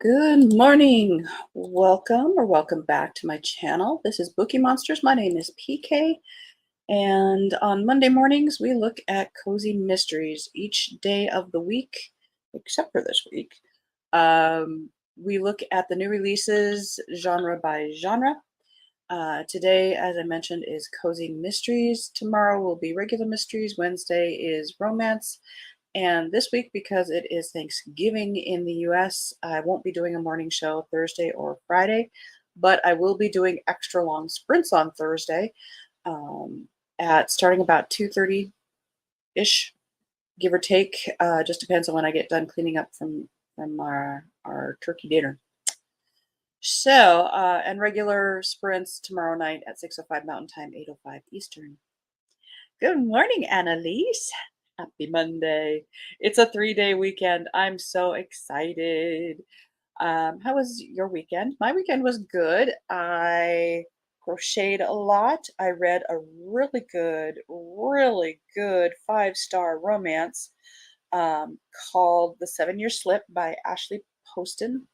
Good morning. Welcome back to my channel. This is Bookeemonsters. My name is PK, and on Monday mornings we look at cozy mysteries each day of the week, except for this week. We look at the new releases genre by genre. Today, as I mentioned, is cozy mysteries. Tomorrow will be regular mysteries. Wednesday is romance. And this week, because it is Thanksgiving in the US, I won't be doing a morning show Thursday or Friday, but I will be doing extra long sprints on Thursday at starting about 2:30-ish, give or take. Just depends on when I get done cleaning up from our turkey dinner. So, and regular sprints tomorrow night at 6:05 Mountain Time, 8:05 Eastern. Good morning, Annalise. Happy Monday. It's a 3-day weekend. I'm so excited. How was your weekend? My weekend was good. I crocheted a lot. I read a really good 5-star romance called The 7-Year Slip by Ashley Poston.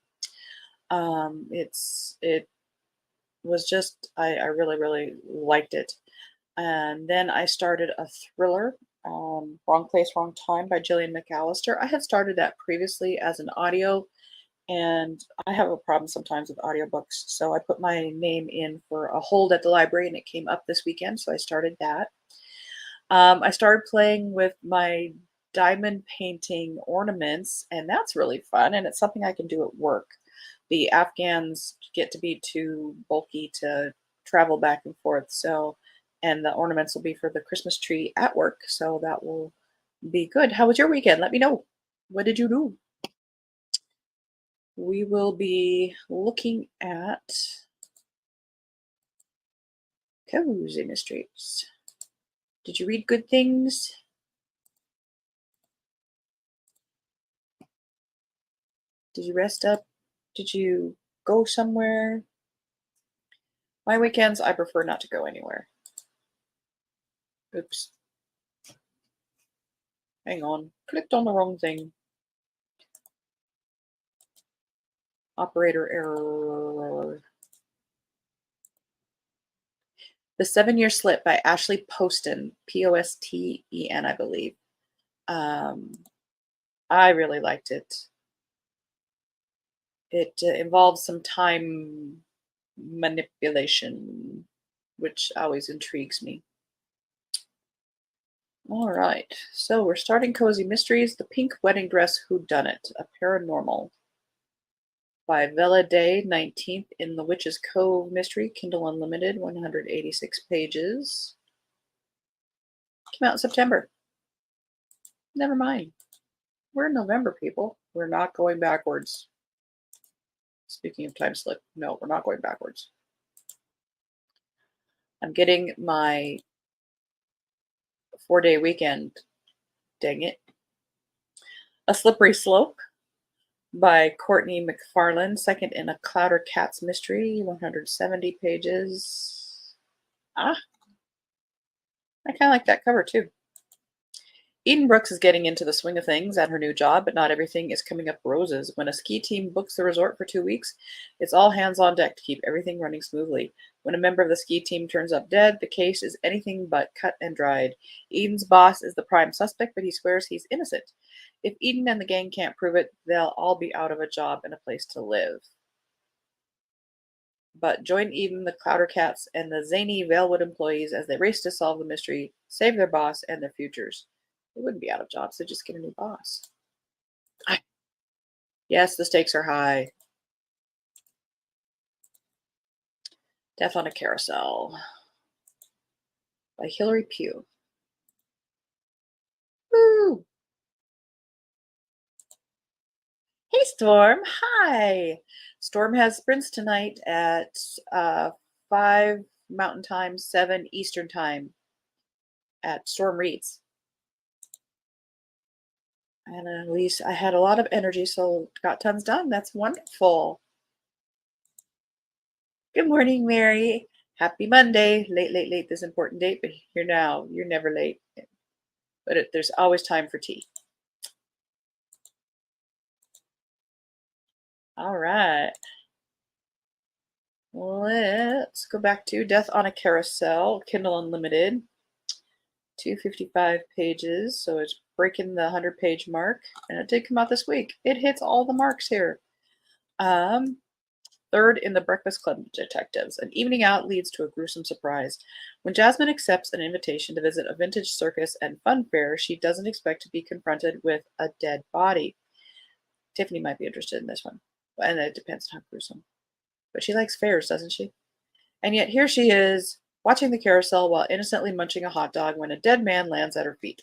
It was just I really liked it. And then I started a thriller, Wrong Place, Wrong Time by Gillian McAllister. I had started that previously as an audio, and I have a problem sometimes with audiobooks. So I put my name in for a hold at the library, and it came up this weekend, so I started that. I started playing with my diamond painting ornaments, and that's really fun, and it's something I can do at work. The Afghans get to be too bulky to travel back and forth, and the ornaments will be for the Christmas tree at work, so that will be good. How was your weekend? Let me know. What did you do? We will be looking at cozy mysteries. Did you read good things? Did you rest up? Did you go somewhere? My weekends, I prefer not to go anywhere. Oops. Hang on. Clicked on the wrong thing. Operator error. The 7-Year Slip by Ashley Poston, Posten, I believe. I really liked it. It involves some time manipulation, which always intrigues me. All right, so we're starting Cozy Mysteries, The Pink Wedding Dress Whodunit, a Paranormal by Vela Day, 19th in the Witch's Cove Mystery, Kindle Unlimited, 186 pages. Came out in September. Never mind. We're in November, people. We're not going backwards. Speaking of time slip, no, we're not going backwards. I'm getting my 4-day weekend. Dang it. A Slippery Slope by Courtney McFarlane, second in a Clowder Cats mystery, 170 pages. I kind of like that cover too. Eden Brooks is getting into the swing of things at her new job, but not everything is coming up roses. When a ski team books the resort for 2 weeks, it's all hands on deck to keep everything running smoothly. When a member of the ski team turns up dead, the case is anything but cut and dried. Eden's boss is the prime suspect, but he swears he's innocent. If Eden and the gang can't prove it, they'll all be out of a job and a place to live. But join Eden, the Clowder Cats, and the zany Valewood employees as they race to solve the mystery, save their boss and their futures. They wouldn't be out of jobs, they'd just get a new boss. Yes, the stakes are high. Death on a Carousel by Hilary Pugh. Woo! Hey, Storm. Hi. Storm has sprints tonight at 5 Mountain Time, 7 Eastern Time at Storm Reads. And at least I had a lot of energy, so got tons done. That's wonderful. Good morning, Mary. Happy Monday. Late this important date, but here now. You're never late. But there's always time for tea. All right. Let's go back to Death on a Carousel, Kindle Unlimited, 255 pages. So it's breaking the 100-page mark. And it did come out this week. It hits all the marks here. Third in the Breakfast Club Detectives. An evening out leads to a gruesome surprise. When Jasmine accepts an invitation to visit a vintage circus and fun fair, she doesn't expect to be confronted with a dead body. Tiffany might be interested in this one, and it depends on how gruesome. But she likes fairs, doesn't she? And yet here she is, watching the carousel while innocently munching a hot dog when a dead man lands at her feet.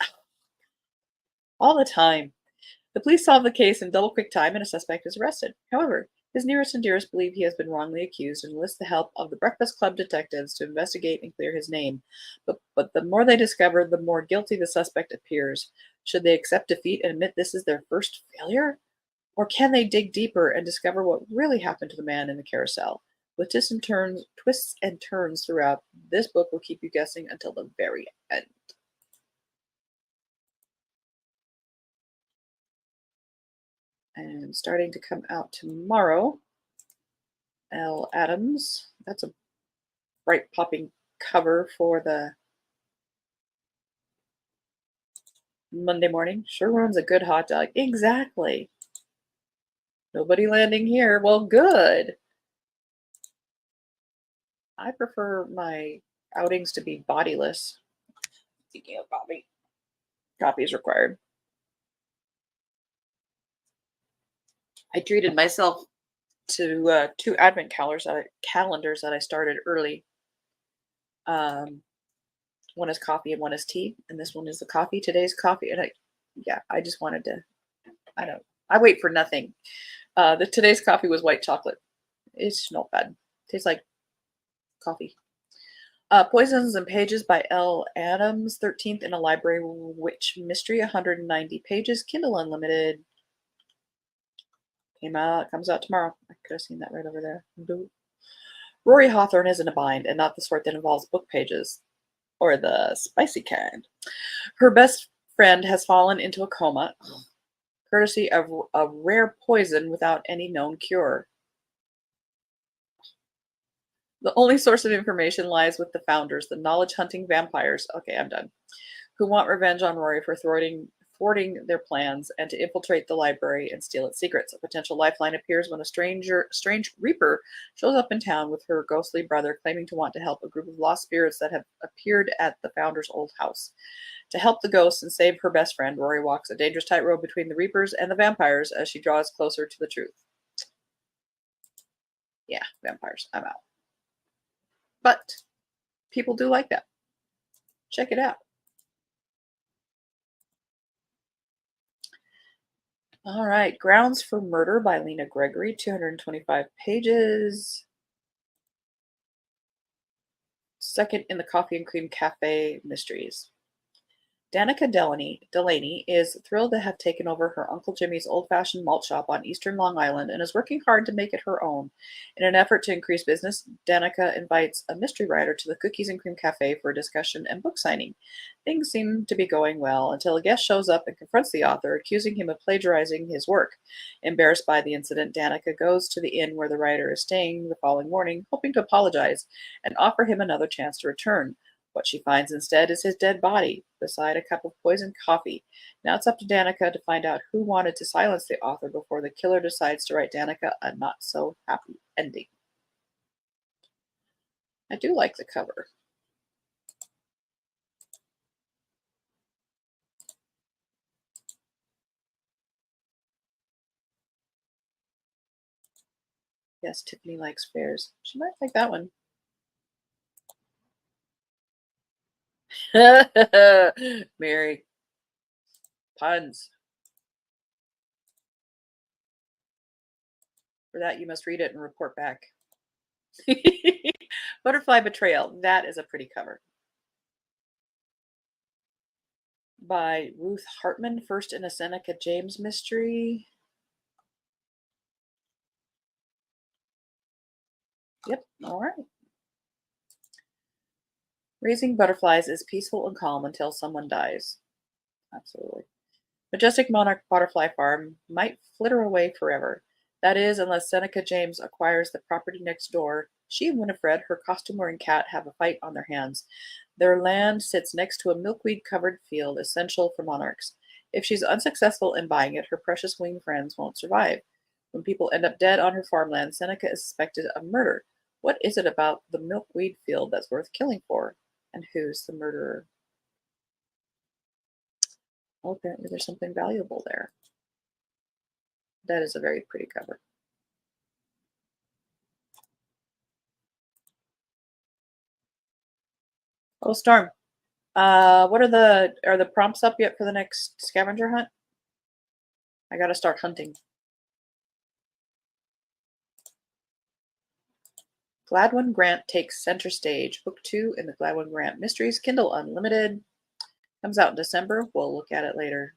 All the time. The police solve the case in double quick time and a suspect is arrested. However, his nearest and dearest believe he has been wrongly accused and enlist the help of the Breakfast Club detectives to investigate and clear his name. But the more they discover, the more guilty the suspect appears. Should they accept defeat and admit this is their first failure? Or can they dig deeper and discover what really happened to the man in the carousel? With twists and turns throughout, this book will keep you guessing until the very end. And starting to come out tomorrow, L. Adams. That's a bright popping cover for the Monday morning. Sure runs a good hot dog. Exactly. Nobody landing here. Well, good. I prefer my outings to be bodiless. Speaking of copy, copy is required. I treated myself to 2 advent calendars that I started early. One is coffee and one is tea, and this one is the coffee. Today's coffee, and I just wanted to. I wait for nothing. Today's coffee was white chocolate. It's not bad. Tastes like coffee. Poisons and Pages by L. Adams, 13th in a Library Witch Mystery, 190 pages, Kindle Unlimited. Comes out tomorrow. I could have seen that right over there. Rory Hawthorne is in a bind, and not the sort that involves book pages, or the spicy kind. Her best friend has fallen into a coma, courtesy of a rare poison without any known cure. The only source of information lies with the founders, the knowledge-hunting vampires. Okay, I'm done. Who want revenge on Rory for thwarting their plans and to infiltrate the library and steal its secrets. A potential lifeline appears when a strange reaper shows up in town with her ghostly brother, claiming to want to help a group of lost spirits that have appeared at the founder's old house. To help the ghosts and save her best friend, Rory walks a dangerous tightrope between the reapers and the vampires as she draws closer to the truth. Yeah, vampires. I'm out. But people do like that. Check it out. All right, Grounds for Murder by Lena Gregory, 225 pages. Second in the Coffee and Cream Cafe Mysteries. Danica Delaney is thrilled to have taken over her Uncle Jimmy's old-fashioned malt shop on eastern Long Island and is working hard to make it her own. In an effort to increase business, Danica invites a mystery writer to the Cookies and Cream Cafe for a discussion and book signing. Things seem to be going well until a guest shows up and confronts the author, accusing him of plagiarizing his work. Embarrassed by the incident, Danica goes to the inn where the writer is staying the following morning, hoping to apologize and offer him another chance to return. What she finds instead is his dead body beside a cup of poisoned coffee. Now it's up to Danica to find out who wanted to silence the author before the killer decides to write Danica a not-so-happy ending. I do like the cover. Yes, Tiffany likes fairs. She might like that one. Mary. Puns. For that, you must read it and report back. Butterfly Betrayal. That is a pretty cover. By Ruth Hartman, first in a Seneca James mystery. Yep, all right. Raising butterflies is peaceful and calm until someone dies. Absolutely. Majestic Monarch Butterfly Farm might flitter away forever. That is, unless Seneca James acquires the property next door. She and Winifred, her costume-wearing cat, have a fight on their hands. Their land sits next to a milkweed-covered field essential for monarchs. If she's unsuccessful in buying it, her precious winged friends won't survive. When people end up dead on her farmland, Seneca is suspected of murder. What is it about the milkweed field that's worth killing for? And who's the murderer? Well, apparently there's something valuable there. That is a very pretty cover. Oh, Storm. What are the prompts up yet for the next scavenger hunt? I gotta start hunting. Gladwin Grant takes center stage. Book 2 in the Gladwin Grant Mysteries, Kindle Unlimited. Comes out in December. We'll look at it later.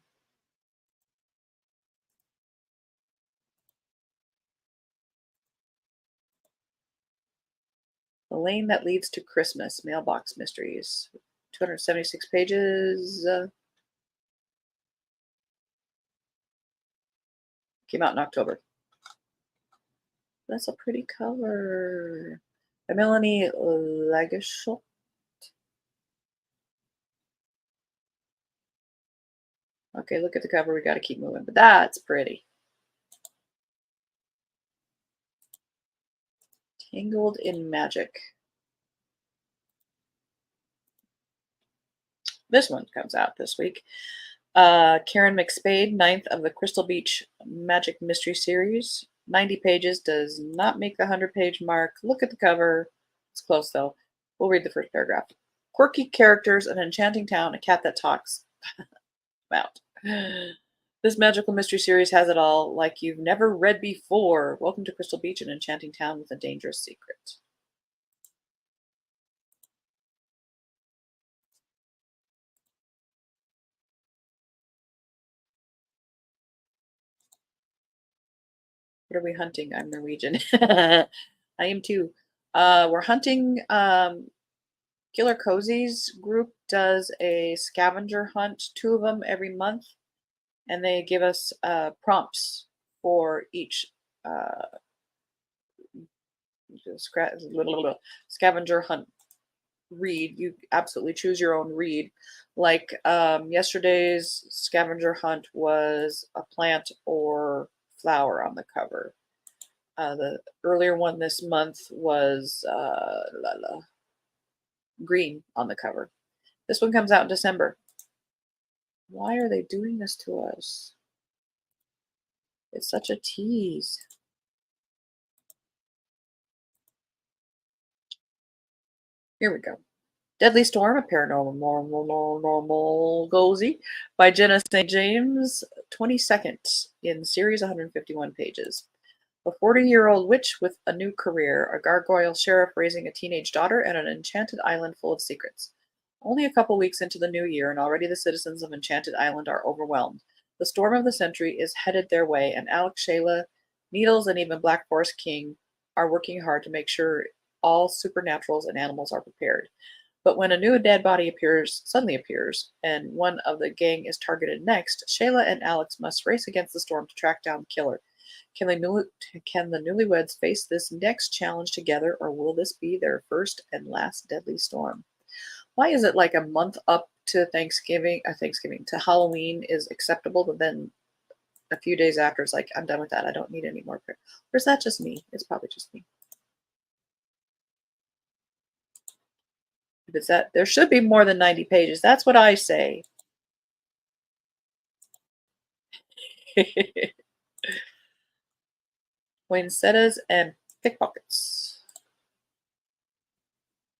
The Lane That Leads to Christmas, Mailbox Mysteries. 276 pages. Came out in October. That's a pretty cover. By Melanie Lagerschultz. Okay, look at the cover. We got to keep moving, but that's pretty. Tangled in Magic. This one comes out this week. Karen McSpade, 9th of the Crystal Beach Magic Mystery Series. 90 pages, does not make the 100-page mark. Look at the cover. It's close, though. We'll read the first paragraph. Quirky characters, an enchanting town, a cat that talks. Out. This magical mystery series has it all, like you've never read before. Welcome to Crystal Beach, an enchanting town with a dangerous secret. What are we hunting? I'm Norwegian. I am too. We're hunting Killer Cozy's group does a scavenger hunt, 2 of them every month, and they give us prompts for each scavenger hunt read. You absolutely choose your own read. Like yesterday's scavenger hunt was a plant or flower on the cover. The earlier one this month was green on the cover. This one comes out in December. Why are they doing this to us? It's such a tease. Here we go. Deadly Storm, a paranormal cozy by Jenna St. James, 22nd in series, 151 pages. A 40-year-old witch with a new career, a gargoyle sheriff raising a teenage daughter, and an enchanted island full of secrets. Only a couple weeks into the new year, and already the citizens of Enchanted Island are overwhelmed. The storm of the century is headed their way, and Alex, Shayla, Needles, and even Black Forest King are working hard to make sure all supernaturals and animals are prepared. But when a new dead body suddenly appears, and one of the gang is targeted next, Shayla and Alex must race against the storm to track down the killer. Can the newlyweds face this next challenge together, or will this be their first and last deadly storm? Why is it like a month up to Thanksgiving to Halloween is acceptable, but then a few days after it's like, I'm done with that. I don't need any more. Or is that just me? It's probably just me. If it's that, there should be more than 90 pages. That's what I say. Poinsettias and pickpockets.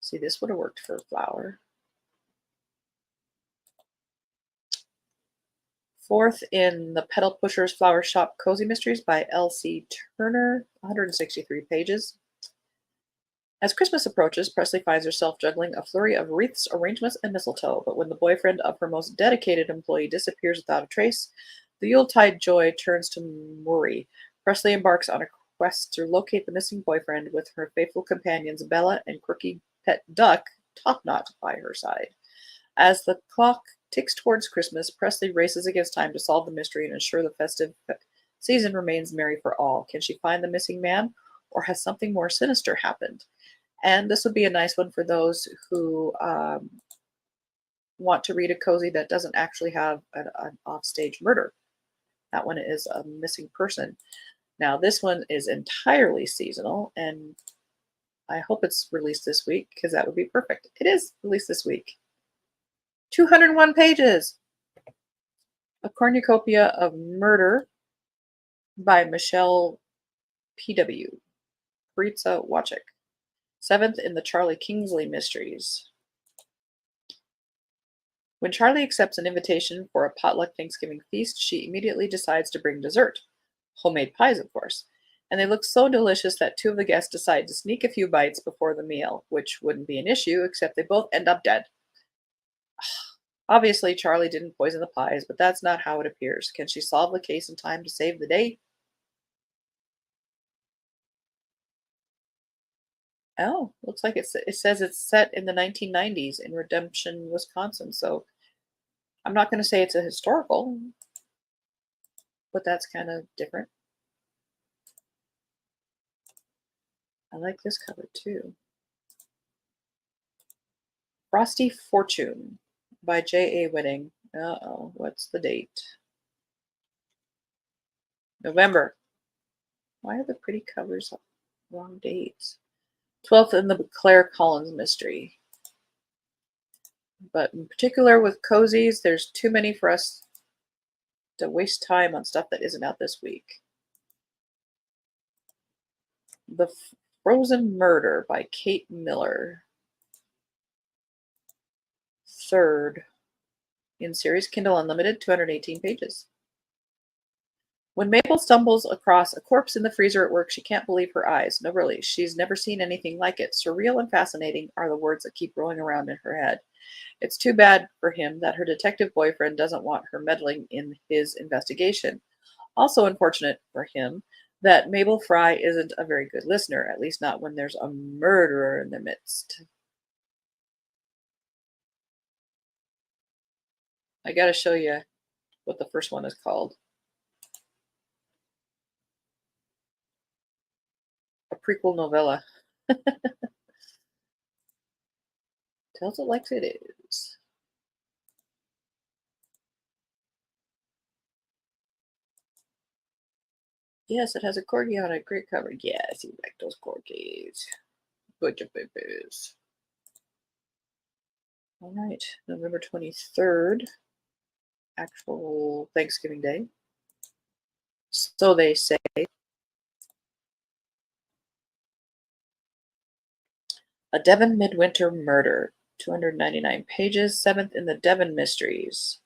See, this would have worked for a flower. 4th in the Petal Pushers Flower Shop Cozy Mysteries by L.C. Turner, 163 pages. As Christmas approaches, Presley finds herself juggling a flurry of wreaths, arrangements, and mistletoe, but when the boyfriend of her most dedicated employee disappears without a trace, the Yuletide joy turns to Murray. Presley embarks on a quest to locate the missing boyfriend with her faithful companions Bella and quirky pet Duck, Topknot, by her side. As the clock ticks towards Christmas, Presley races against time to solve the mystery and ensure the festive season remains merry for all. Can she find the missing man, or has something more sinister happened? And this would be a nice one for those who want to read a cozy that doesn't actually have an offstage murder. That one is a missing person. Now, this one is entirely seasonal, and I hope it's released this week because that would be perfect. It is released this week. 201 pages. A Cornucopia of Murder by Michelle P.W. Paritza Wachik. Seventh in the Charlie Kingsley Mysteries. When Charlie accepts an invitation for a potluck Thanksgiving feast, she immediately decides to bring dessert. Homemade pies, of course. And they look so delicious that two of the guests decide to sneak a few bites before the meal, which wouldn't be an issue, except they both end up dead. Obviously, Charlie didn't poison the pies, but that's not how it appears. Can she solve the case in time to save the day? Oh, looks like it says it's set in the 1990s in Redemption, Wisconsin. So I'm not going to say it's a historical, but that's kind of different. I like this cover too. Frosty Fortune by J.A. Whitting. Uh-oh, what's the date? November. Why are the pretty covers wrong dates? 12th in the Claire Collins mystery. But in particular with cozies, there's too many for us to waste time on stuff that isn't out this week. The Frozen Murder by Kate Miller. Third in series, Kindle Unlimited, 218 pages. When Mabel stumbles across a corpse in the freezer at work, she can't believe her eyes. No, really, she's never seen anything like it. Surreal and fascinating are the words that keep rolling around in her head. It's too bad for him that her detective boyfriend doesn't want her meddling in his investigation. Also unfortunate for him that Mabel Fry isn't a very good listener, at least not when there's a murderer in the midst. I gotta show you what the first one is called. A prequel novella. Tells it like it is. Yes, it has a corgi on it. Great cover. Yes, you like those corgis. Bunch of babies. All right, November 23rd, actual Thanksgiving Day. So they say. A Devon Midwinter Murder, 299 pages, seventh in the Devon Mysteries.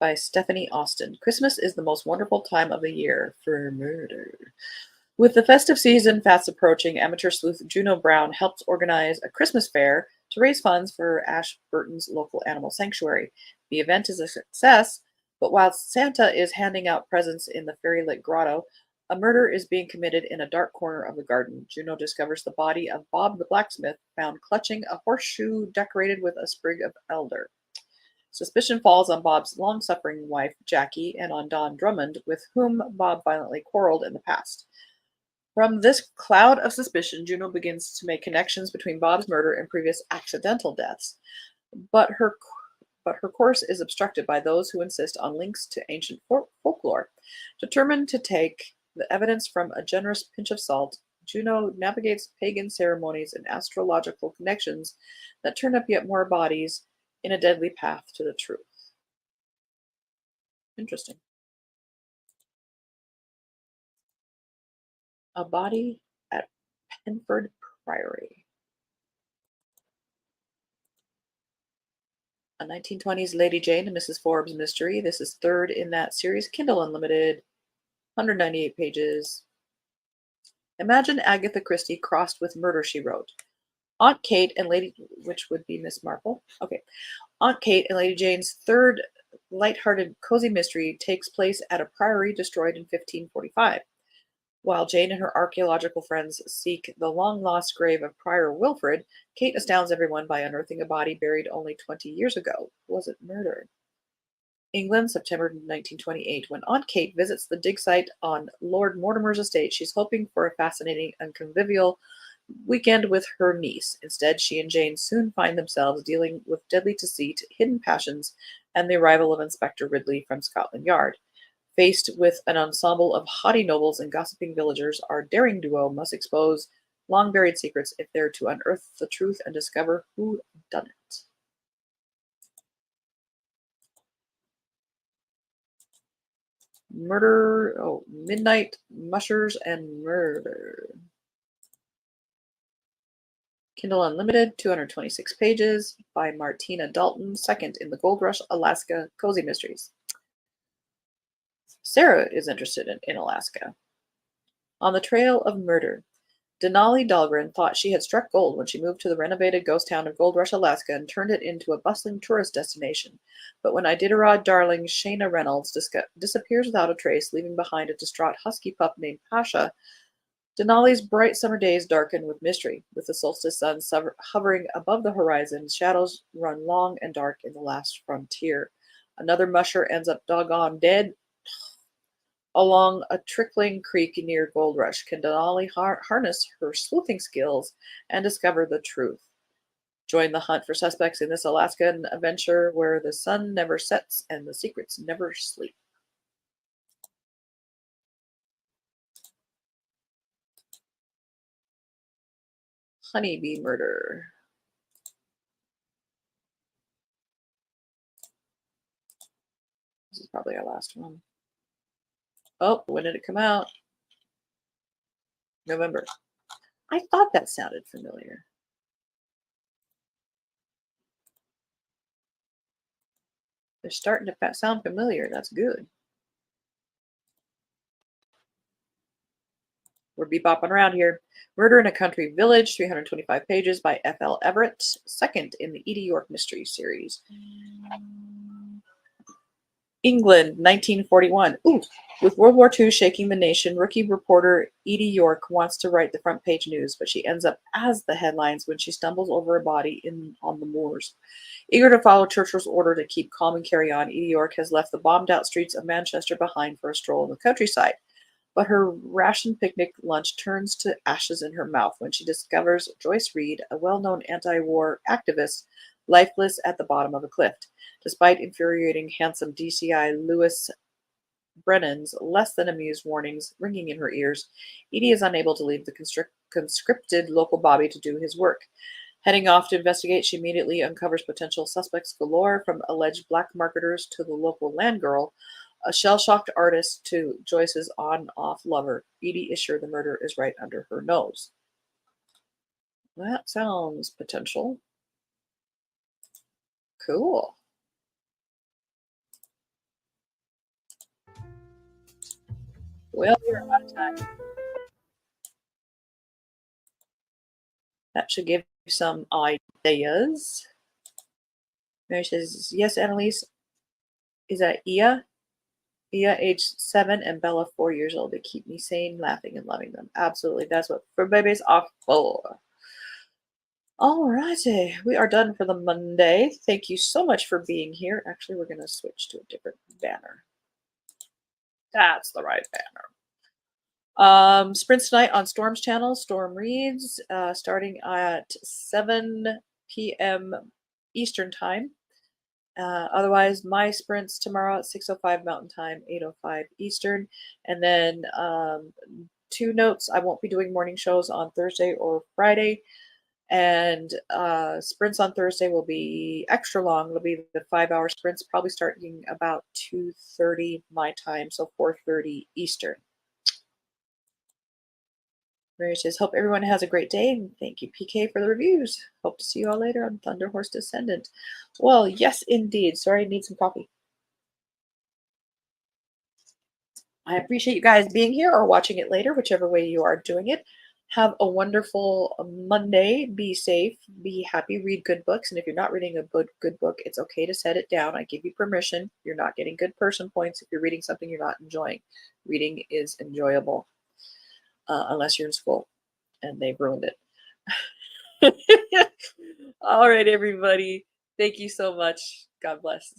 By Stephanie Austin. Christmas is the most wonderful time of the year for murder. With the festive season fast approaching, amateur sleuth Juno Brown helps organize a Christmas fair to raise funds for Ashburton's local animal sanctuary. The event is a success, but while Santa is handing out presents in the fairy-lit grotto, a murder is being committed in a dark corner of the garden. Juno discovers the body of Bob the blacksmith, found clutching a horseshoe decorated with a sprig of elder. Suspicion falls on Bob's long-suffering wife, Jackie, and on Don Drummond, with whom Bob violently quarreled in the past. From this cloud of suspicion, Juno begins to make connections between Bob's murder and previous accidental deaths. But her course is obstructed by those who insist on links to ancient folklore. Determined to take the evidence from a generous pinch of salt, Juno navigates pagan ceremonies and astrological connections that turn up yet more bodies in a deadly path to the truth. Interesting. A Body at Penford Priory. A 1920s Lady Jane and Mrs. Forbes mystery. This is third in that series, Kindle Unlimited, 198 pages. Imagine Agatha Christie crossed with Murder, She Wrote. Aunt Kate and Lady, which would be Miss Marple. Okay. Aunt Kate and Lady Jane's third light-hearted cozy mystery takes place at a priory destroyed in 1545. While Jane and her archaeological friends seek the long-lost grave of Prior Wilfrid, Kate astounds everyone by unearthing a body buried only 20 years ago. Was it murder? England, September 1928. When Aunt Kate visits the dig site on Lord Mortimer's estate, she's hoping for a fascinating and convivial weekend with her niece. Instead, she and Jane soon find themselves dealing with deadly deceit, hidden passions, and the arrival of Inspector Ridley from Scotland Yard. Faced with an ensemble of haughty nobles and gossiping villagers, our daring duo must expose long buried secrets if they're to unearth the truth and discover who done it. Murder, oh, Midnight Mushers and Murder. Kindle Unlimited, 226 pages by Martina Dalton, second in the Gold Rush, Alaska Cozy Mysteries. Sarah is interested in Alaska. On the Trail of Murder. Denali Dahlgren thought she had struck gold when she moved to the renovated ghost town of Gold Rush, Alaska, and turned it into a bustling tourist destination. But when Iditarod darling Shayna Reynolds disappears without a trace, leaving behind a distraught husky pup named Pasha, Denali's bright summer days darken with mystery. With the solstice sun hovering above the horizon, shadows run long and dark in the last frontier. Another musher ends up doggone dead along a trickling creek near Gold Rush. Can Denali harness her sleuthing skills and discover the truth? Join the hunt for suspects in this Alaskan adventure where the sun never sets and the secrets never sleep. Honeybee Murder. This is probably our last one. Oh, when did it come out? November. I thought that sounded familiar. They're starting to sound familiar. That's good. We're bebopping around here. Murder in a Country Village, 325 pages by F.L. Everett, second in the Edie York Mystery Series. England, 1941. Ooh, with World War II shaking the nation, rookie reporter Edie York wants to write the front page news, but she ends up as the headlines when she stumbles over a body on the moors. Eager to follow Churchill's order to keep calm and carry on, Edie York has left the bombed-out streets of Manchester behind for a stroll in the countryside. But her rationed picnic lunch turns to ashes in her mouth when she discovers Joyce Reed, a well-known anti-war activist, lifeless at the bottom of a cliff. Despite infuriating handsome DCI Lewis Brennan's less than amused warnings ringing in her ears, Edie is unable to leave the conscripted local Bobby to do his work. Heading off to investigate, she immediately uncovers potential suspects galore, from alleged black marketers to the local land girl, a shell-shocked artist to Joyce's on-off lover. Edie is sure the murder is right under her nose. That sounds potential. Cool. Well, we're out of time. That should give you some ideas. Mary says, yes, Annalise. Is that Ia? Ia, age 7, and Bella, 4 years old. They keep me sane, laughing, and loving them. Absolutely. That's what fur babies are for. Alrighty. We are done for the Monday. Thank you so much for being here. Actually, we're going to switch to a different banner. That's the right banner. Sprints tonight on Storm's channel, Storm Reads, starting at 7 p.m. Eastern Time. Otherwise, my sprints tomorrow at 6:05 Mountain Time, 8:05 Eastern. And then 2 notes, I won't be doing morning shows on Thursday or Friday. And sprints on Thursday will be extra long. It'll be the 5-hour sprints, probably starting about 2:30 my time, so 4:30 Eastern. Mary says, hope everyone has a great day, and thank you, PK, for the reviews. Hope to see you all later on Thunder Horse Descendant. Well, yes, indeed. Sorry, I need some coffee. I appreciate you guys being here or watching it later, whichever way you are doing it. Have a wonderful Monday. Be safe. Be happy. Read good books. And if you're not reading a good book, it's okay to set it down. I give you permission. You're not getting good person points if you're reading something you're not enjoying. Reading is enjoyable. unless you're in school and they've ruined it. All right, everybody. Thank you so much. God bless.